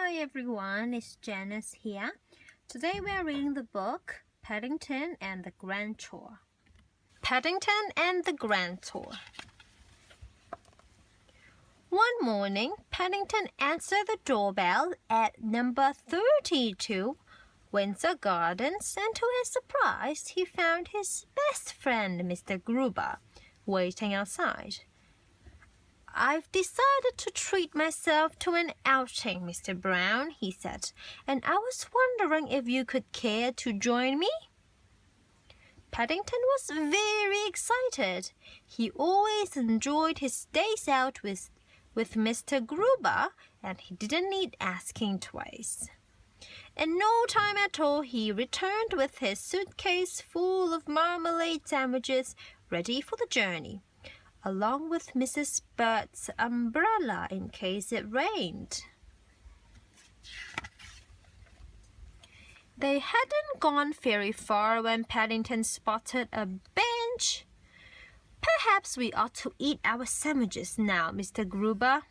Hi everyone, it's Janice here. Today we are reading the book Paddington and the Grand Tour. Paddington and the Grand Tour. One morning, Paddington answered the doorbell at number 32, Windsor Gardens, and to his surprise, he found his best friend, Mr. Gruber, waiting outside. "I've decided to treat myself to an outing, Mr. Brown," he said, "and I was wondering if you could care to join me?" Paddington was very excited. He always enjoyed his days out with Mr. Gruber, and he didn't need asking twice. In no time at all, he returned with his suitcase full of marmalade sandwiches ready for the journey, along with Mrs. Bird's umbrella in case it rained. They hadn't gone very far when Paddington spotted a bench. "Perhaps we ought to eat our sandwiches now, Mr. Gruber,"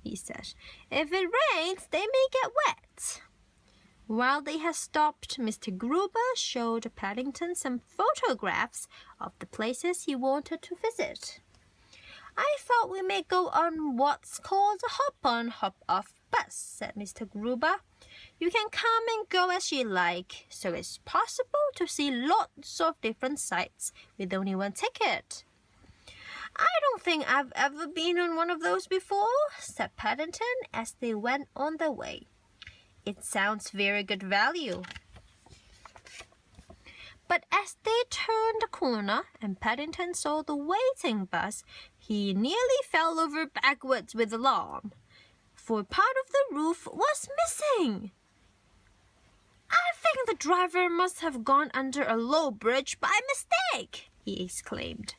he said. "If it rains, they may get wet." While they had stopped, Mr. Gruber showed Paddington some photographs of the places he wanted to visit. "I thought we may go on what's called a hop-on, hop-off bus," said Mr. Gruber. "You can come and go as you like, so it's possible to see lots of different sights with only one ticket." "I don't think I've ever been on one of those before," said Paddington as they went on their way. "It sounds very good value." But as they turned the corner and Paddington saw the waiting bus, he nearly fell over backwards with alarm, for part of the roof was missing. "I think the driver must have gone under a low bridge by mistake," he exclaimed.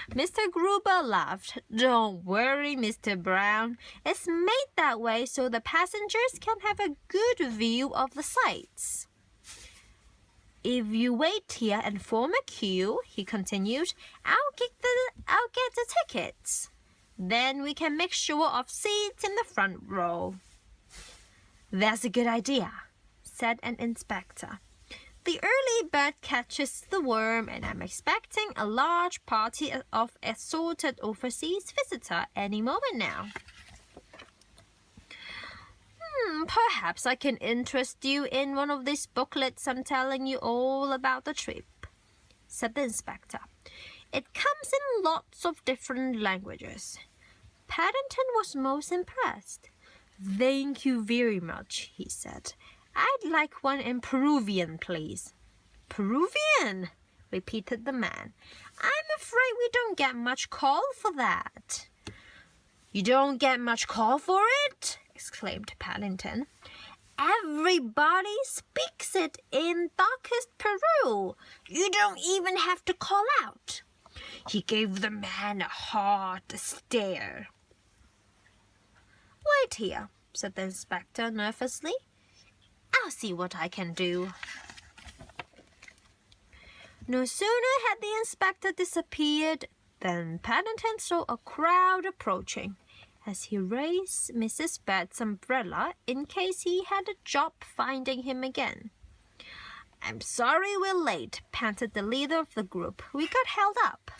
Mr. Gruber laughed. "Don't worry, Mr. Brown. It's made that way so the passengers can have a good view of the sights. If you wait here and form a queue," he continued, I'll get the tickets. Then we can make sure of seats in the front row." "That's a good idea," said an inspector. "The early bird catches the worm, and I'm expecting a large party of assorted overseas visitors any moment now." "Perhaps I can interest you in one of these booklets I'm telling you all about the trip," said the inspector. "It comes in lots of different languages." Paddington was most impressed. "Thank you very much," he said. "I'd like one in Peruvian, please." "Peruvian?" repeated the man. "I'm afraid we don't get much call for that." "You don't get much call for it?" exclaimed Paddington. "Everybody speaks it in darkest Peru. You don't even have to call out." He gave the man a hard stare. "Wait here," said the inspector nervously. "I'll see what I can do." No sooner had the inspector disappeared than Paddington saw a crowd approaching, as he raised Mrs. Bird's umbrella in case he had a job finding him again. "I'm sorry we're late," panted the leader of the group. "We got held up."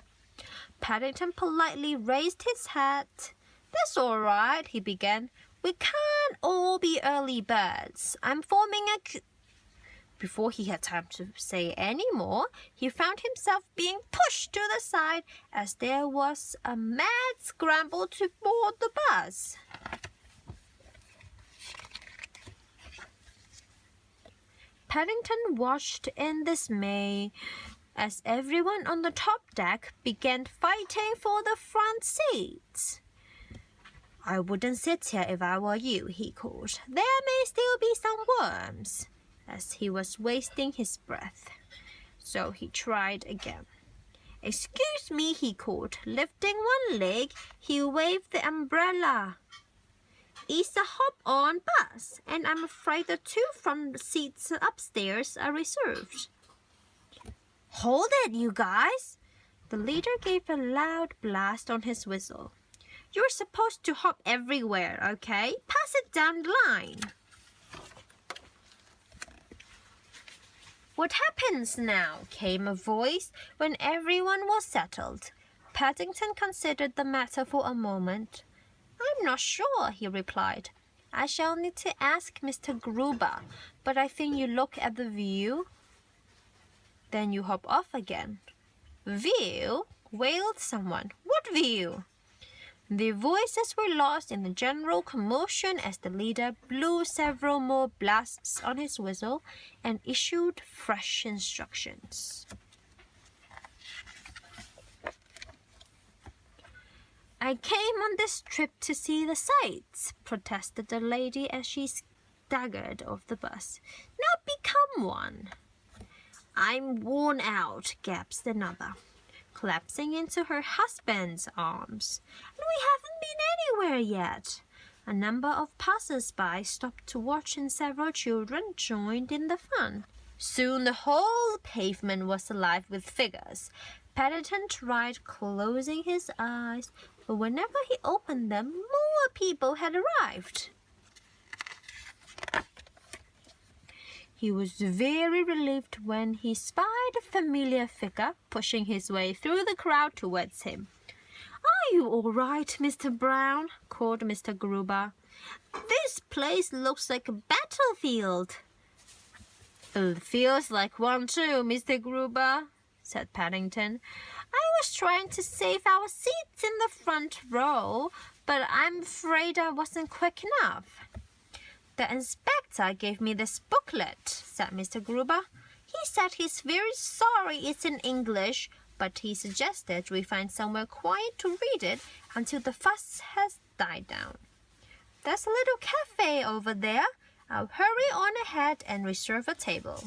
Paddington politely raised his hat. "That's all right," he began. "We can't all be early birds. I'm forming a..." Before he had time to say any more, he found himself being pushed to the side as there was a mad scramble to board the bus. Paddington watched in dismay as everyone on the top deck began fighting for the front seats. "I wouldn't sit here if I were you," he called. "There may still be some worms," as he was wasting his breath. So he tried again. "Excuse me," he called. Lifting one leg, he waved the umbrella. "It's a hop-on bus, and I'm afraid the two front seats upstairs are reserved." "Hold it, you guys!" The leader gave a loud blast on his whistle. You're supposed to hop everywhere, okay? Pass it down the line. What happens now? Came a voice when everyone was settled. Paddington considered the matter for a moment. I'm not sure, he replied. I shall need to ask Mr. Gruber, but I think you look at the view. Then you hop off again. View? Wailed someone. What view? Their voices were lost in the general commotion as the leader blew several more blasts on his whistle and issued fresh instructions. I came on this trip to see the sights, protested the lady as she staggered off the bus. Not become one. I'm worn out, gasped another, collapsing into her husband's arms. And we haven't been anywhere yet. A number of passers-by stopped to watch and several children joined in the fun. Soon the whole pavement was alive with figures. Paddington tried closing his eyes, but whenever he opened them, more people had arrived. He was very relieved when he spied a familiar figure pushing his way through the crowd towards him. Are you all right, Mr. Brown? Called Mr. Gruber. This place looks like a battlefield. It feels like one too, Mr. Gruber, said Paddington. I was trying to save our seats in the front row, but I'm afraid I wasn't quick enough. The inspector gave me this booklet, said Mr. Gruber. He said he's very sorry it's in English, but he suggested we find somewhere quiet to read it until the fuss has died down. There's a little cafe over there. I'll hurry on ahead and reserve a table.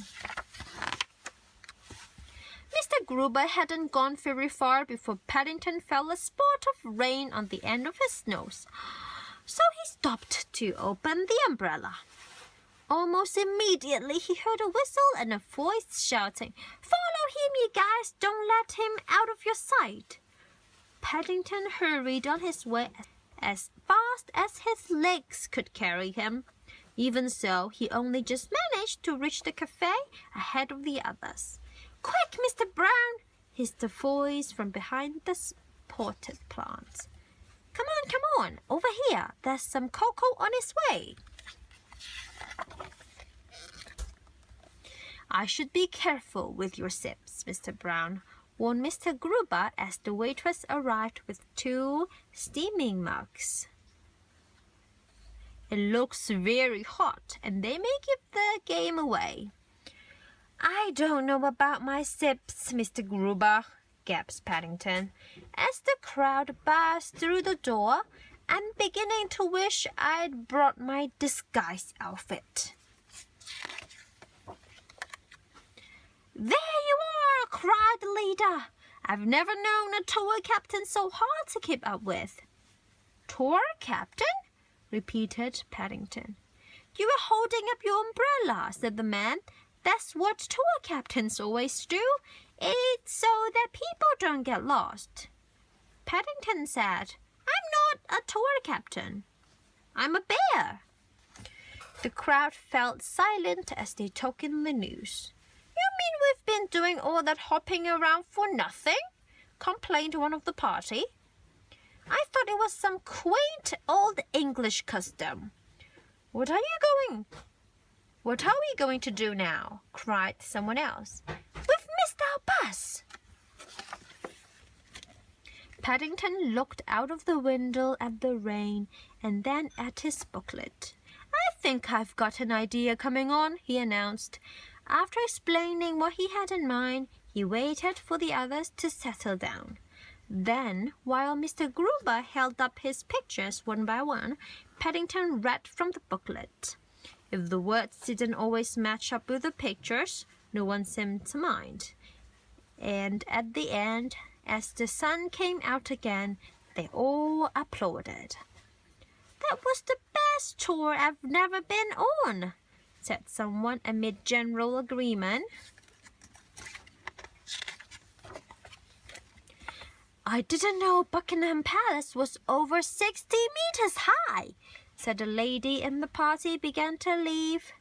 Mr. Gruber hadn't gone very far before Paddington felt a spot of rain on the end of his nose. So he stopped to open the umbrella. Almost immediately he heard a whistle and a voice shouting, Follow him, you guys! Don't let him out of your sight! Paddington hurried on his way as fast as his legs could carry him. Even so, he only just managed to reach the cafe ahead of the others. Quick, Mr. Brown! Hissed the voice from behind the potted plants. Come on, over here. There's some cocoa on its way. I should be careful with your sips, Mr. Brown, warned Mr. Gruber as the waitress arrived with 2 steaming mugs. It looks very hot, and they may give the game away. I don't know about my sips, Mr. Gruber, gasped Paddington. As the crowd burst through the door, I'm beginning to wish I'd brought my disguise outfit. There you are, cried the leader. I've never known a tour captain so hard to keep up with. Tour captain? Repeated Paddington. You were holding up your umbrella, said the man. That's what tour captains always do. It's so that people don't get lost. Paddington said, I'm not a tour captain. I'm a bear. The crowd fell silent as they took in the news. You mean we've been doing all that hopping around for nothing? Complained one of the party. I thought it was some quaint old English custom. What are we going to do now? Cried someone else. We've missed our bus. Paddington looked out of the window at the rain and then at his booklet. I think I've got an idea coming on, he announced. After explaining what he had in mind, he waited for the others to settle down. Then, while Mr. Gruber held up his pictures one by one, Paddington read from the booklet. If the words didn't always match up with the pictures, no one seemed to mind. And at the end, as the sun came out again, they all applauded. That was the best tour I've never been on, said someone amid general agreement. I didn't know Buckingham Palace was over 60 meters high, said the lady, and the party began to leave.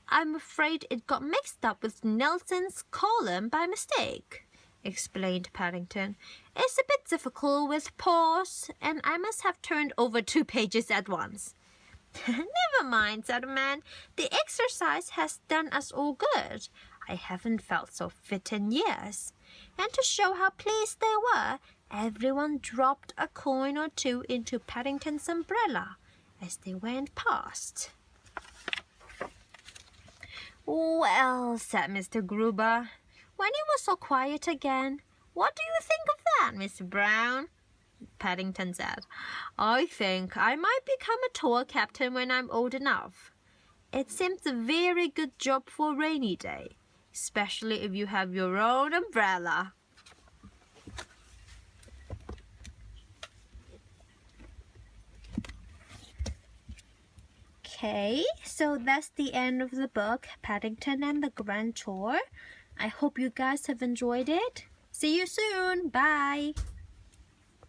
I'm afraid it got mixed up with Nelson's column by mistake, explained Paddington. It's a bit difficult with pause, and I must have turned over 2 pages at once. Never mind, said the man. The exercise has done us all good. I haven't felt so fit in years. And to show how pleased they were, everyone dropped a coin or 2 into Paddington's umbrella as they went past. Well, said Mr. Gruber, when it was so quiet again, what do you think of that, Mr. Brown? Paddington said, I think I might become a tour captain when I'm old enough. It seems a very good job for a rainy day, especially if you have your own umbrella. Okay, so that's the end of the book, Paddington and the Grand Tour. I hope you guys have enjoyed it. See you soon. Bye.